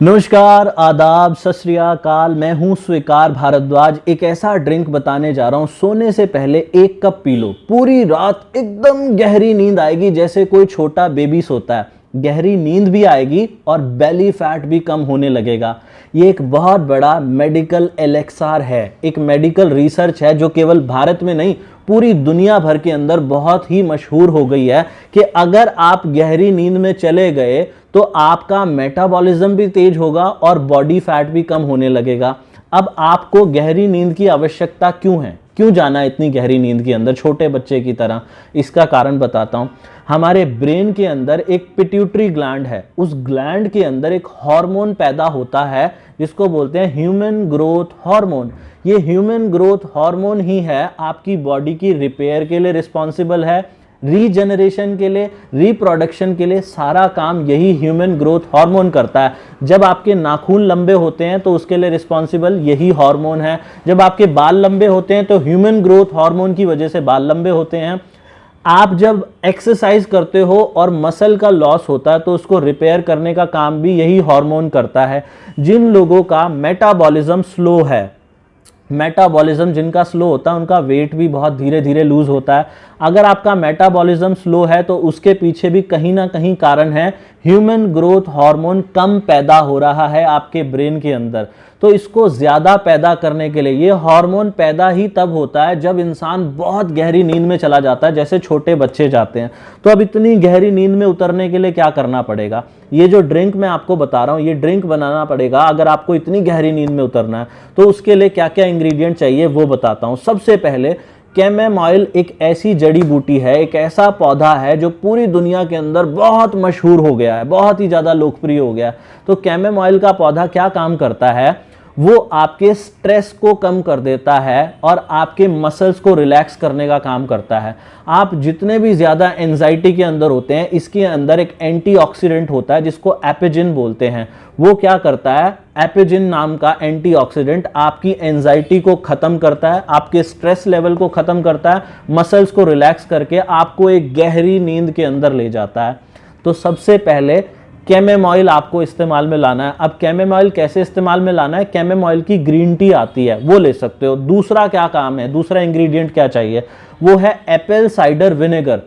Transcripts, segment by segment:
नमस्कार, आदाब, सत श्री अकाल। मैं हूं स्वीकार भारद्वाज। एक ऐसा ड्रिंक बताने जा रहा हूं, सोने से पहले 1 कप पी लो, पूरी रात एकदम गहरी नींद आएगी, जैसे कोई छोटा बेबी सोता है। गहरी नींद भी आएगी और बेली फैट भी कम होने लगेगा। ये एक बहुत बड़ा मेडिकल एलेक्सार है, एक मेडिकल रिसर्च है जो केवल भारत में नहीं पूरी दुनिया भर के अंदर बहुत ही मशहूर हो गई है कि अगर आप गहरी नींद में चले गए तो आपका मेटाबॉलिज्म भी तेज होगा और बॉडी फैट भी कम होने लगेगा। अब आपको गहरी नींद की आवश्यकता क्यों है, क्यों जाना है इतनी गहरी नींद के अंदर छोटे बच्चे की तरह? इसका कारण बताता हूं। हमारे ब्रेन के अंदर एक पिट्यूटरी ग्लैंड है, उस ग्लैंड के अंदर एक हार्मोन पैदा होता है जिसको बोलते हैं ह्यूमन ग्रोथ हार्मोन। ये ह्यूमन ग्रोथ हार्मोन ही है आपकी बॉडी की रिपेयर के लिए रिस्पॉन्सिबल है, रीजनरेशन के लिए, रिप्रोडक्शन के लिए। सारा काम यही ह्यूमन ग्रोथ हार्मोन करता है। जब आपके नाखून लंबे होते हैं तो उसके लिए रिस्पॉन्सिबल यही हार्मोन है। जब आपके बाल लंबे होते हैं तो ह्यूमन ग्रोथ हार्मोन की वजह से बाल लंबे होते हैं। आप जब एक्सरसाइज करते हो और मसल का लॉस होता है तो उसको रिपेयर करने का काम भी यही हार्मोन करता है। जिन लोगों का मेटाबॉलिज्म स्लो है, मेटाबॉलिज्म जिनका स्लो होता है, उनका वेट भी बहुत धीरे धीरे लूज होता है। अगर आपका मेटाबॉलिज्म स्लो है तो उसके पीछे भी कहीं ना कहीं कारण है, ह्यूमन ग्रोथ हार्मोन कम पैदा हो रहा है आपके ब्रेन के अंदर। तो इसको ज्यादा पैदा करने के लिए, ये हार्मोन पैदा ही तब होता है जब इंसान बहुत गहरी नींद में चला जाता है, जैसे छोटे बच्चे जाते हैं। तो अब इतनी गहरी नींद में उतरने के लिए क्या करना पड़ेगा? ये जो ड्रिंक मैं आपको बता रहा हूं, ये ड्रिंक बनाना पड़ेगा। अगर आपको इतनी गहरी नींद में उतरना है तो उसके लिए क्या क्या इंग्रेडिएंट चाहिए वो बताता हूं। सबसे पहले कैमोमाइल एक ऐसी जड़ी बूटी है, एक ऐसा पौधा है जो पूरी दुनिया के अंदर बहुत मशहूर हो गया है, बहुत ही ज्यादा लोकप्रिय हो गया है। तो कैमोमाइल का पौधा क्या काम करता है? वो आपके स्ट्रेस को कम कर देता है और आपके मसल्स को रिलैक्स करने का काम करता है। आप जितने भी ज्यादा एंजाइटी के अंदर होते हैं, इसके अंदर एक एंटीऑक्सीडेंट होता है जिसको एपिजिन बोलते हैं। वो क्या करता है? एपिजिन नाम का एंटीऑक्सीडेंट आपकी एंजाइटी को खत्म करता है, आपके स्ट्रेस लेवल को खत्म करता है, मसल्स को रिलैक्स करके आपको एक गहरी नींद के अंदर ले जाता है। तो सबसे पहले कैमोमाइल आपको इस्तेमाल में लाना है। अब कैमोमाइल कैसे इस्तेमाल में लाना है? कैमोमाइल की ग्रीन टी आती है, वो ले सकते हो। दूसरा क्या काम है, दूसरा इंग्रेडिएंट क्या चाहिए? वो है Apple cider vinegar.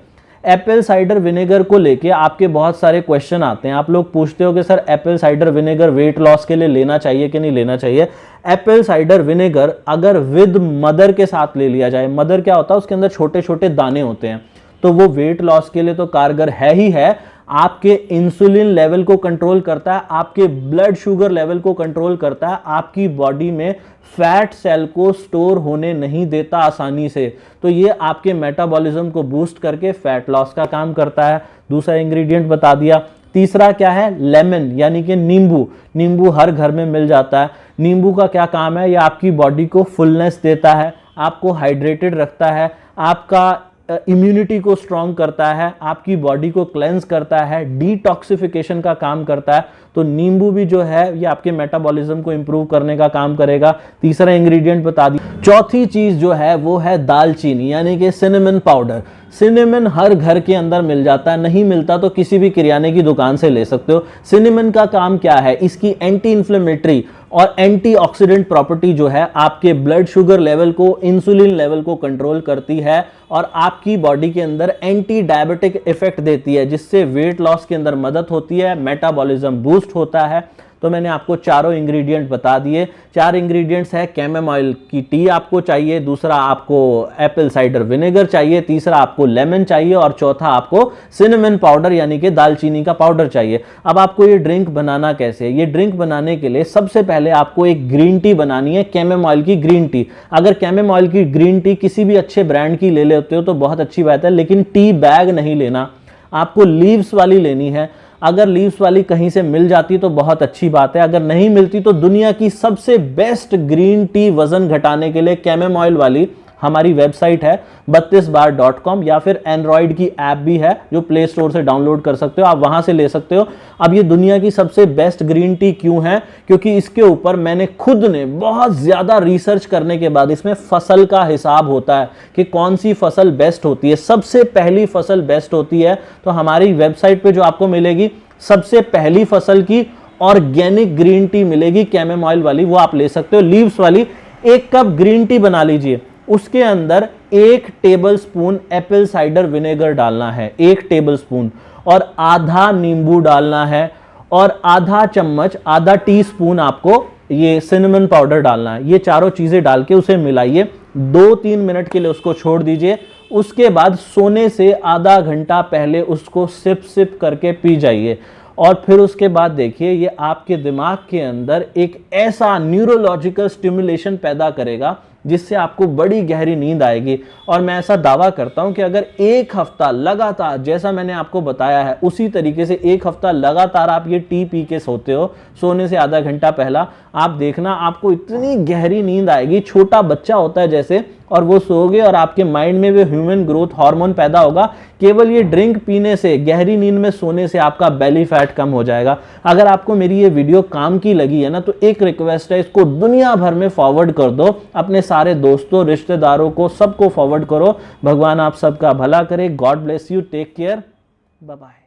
Apple cider vinegar को लेके आपके बहुत सारे क्वेश्चन आते हैं। आप लोग पूछते हो कि sir Apple cider vinegar weight loss के लिए लेना चाहिए कि नहीं लेना चाहिए? एप्पल साइडर विनेगर अगर विद मदर के साथ ले लिया जाए, मदर क्या होता है, उसके अंदर छोटे छोटे दाने होते हैं, तो वो वेट लॉस के लिए तो कारगर है ही है। आपके इंसुलिन लेवल को कंट्रोल करता है, आपके ब्लड शुगर लेवल को कंट्रोल करता है, आपकी बॉडी में फैट सेल को स्टोर होने नहीं देता आसानी से। तो ये आपके मेटाबॉलिज्म को बूस्ट करके फैट लॉस का काम करता है। दूसरा इंग्रेडिएंट बता दिया। तीसरा क्या है? लेमन, यानी कि नींबू। नींबू हर घर में मिल जाता है। नींबू का क्या काम है? ये आपकी बॉडी को फुलनेस देता है, आपको हाइड्रेटेड रखता है, आपका इम्यूनिटी को स्ट्रांग करता है, आपकी बॉडी को क्लेंस करता है, डिटॉक्सिफिकेशन का काम करता है। तो नींबू भी जो है ये आपके मेटाबॉलिज्म को इंप्रूव करने का काम करेगा। तीसरा इंग्रेडिएंट बता दी। चौथी चीज जो है वो है दालचीनी, यानी कि सिनेमन पाउडर। सिनेमन हर घर के अंदर मिल जाता है, नहीं मिलता तो किसी भी किराने की दुकान से ले सकते हो। सिनेमन का काम क्या है? इसकी एंटी इन्फ्लेमेटरी और एंटीऑक्सीडेंट प्रॉपर्टी जो है आपके ब्लड शुगर लेवल को, इंसुलिन लेवल को कंट्रोल करती है और आपकी बॉडी के अंदर एंटी डायबिटिक इफेक्ट देती है, जिससे वेट लॉस के अंदर मदद होती है, मेटाबॉलिज्म बूस्ट होता है। तो मैंने आपको चारों इंग्रेडिएंट बता दिए। 4 इंग्रेडिएंट्स है। कैमोमाइल की टी आपको चाहिए, दूसरा आपको एप्पल साइडर विनेगर चाहिए, तीसरा आपको लेमन चाहिए और चौथा आपको सिनेमन पाउडर यानी कि दालचीनी का पाउडर चाहिए। अब आपको ये ड्रिंक बनाना कैसे है? ये ड्रिंक बनाने के लिए सबसे पहले आपको एक ग्रीन टी बनानी है, कैमोमाइल की ग्रीन टी। अगर कैमोमाइल की ग्रीन टी किसी भी अच्छे ब्रांड की ले लेते हो तो बहुत अच्छी बात है, लेकिन टी बैग नहीं लेना, आपको लीव्स वाली लेनी है। अगर लीव्स वाली कहीं से मिल जाती तो बहुत अच्छी बात है, अगर नहीं मिलती तो दुनिया की सबसे बेस्ट ग्रीन टी वजन घटाने के लिए कैमोमाइल वाली हमारी वेबसाइट है 32bar.com, या फिर एंड्रॉइड की ऐप भी है जो प्ले स्टोर से डाउनलोड कर सकते हो, आप वहां से ले सकते हो। अब ये दुनिया की सबसे बेस्ट ग्रीन टी क्यों है? क्योंकि इसके ऊपर मैंने खुद ने बहुत ज्यादा रिसर्च करने के बाद इसमें फसल का हिसाब होता है कि कौन सी फसल बेस्ट होती है। सबसे पहली फसल बेस्ट होती है तो हमारी वेबसाइट पे जो आपको मिलेगी सबसे पहली फसल की ऑर्गेनिक ग्रीन टी मिलेगी कैमोमाइल वाली, वो आप ले सकते हो, लीव्स वाली। 1 कप ग्रीन टी बना लीजिए, उसके अंदर 1 table spoon Apple cider vinegar डालना है, 1 टेबल स्पून, और आधा नींबू डालना है, और आधा चम्मच, आधा टीस्पून आपको ये सिनेमन पाउडर डालना है। ये चारों चीजें डाल के उसे मिलाइए, 2-3 मिनट के लिए उसको छोड़ दीजिए। उसके बाद सोने से आधा घंटा पहले उसको सिप सिप करके पी जाइए, और फिर उसके बाद देखिए ये आपके दिमाग के अंदर एक ऐसा न्यूरोलॉजिकल स्टिमुलेशन पैदा करेगा जिससे आपको बड़ी गहरी नींद आएगी। और मैं ऐसा दावा करता हूं कि अगर 1 हफ्ता लगातार, जैसा मैंने आपको बताया है उसी तरीके से 1 हफ्ता लगातार आप ये टी पी के सोते हो, सोने से आधा घंटा पहला, आप देखना आपको इतनी गहरी नींद आएगी, छोटा बच्चा होता है जैसे, और वो सोओगे और आपके माइंड में भी ह्यूमन ग्रोथ हार्मोन पैदा होगा। केवल ये ड्रिंक पीने से, गहरी नींद में सोने से आपका बेली फैट कम हो जाएगा। अगर आपको मेरी ये वीडियो काम की लगी है ना, तो एक रिक्वेस्ट है, इसको दुनिया भर में फॉरवर्ड कर दो, अपने सारे दोस्तों, रिश्तेदारों को, सबको फॉरवर्ड करो। भगवान आप सबका भला करे। God bless you, take care, bye bye.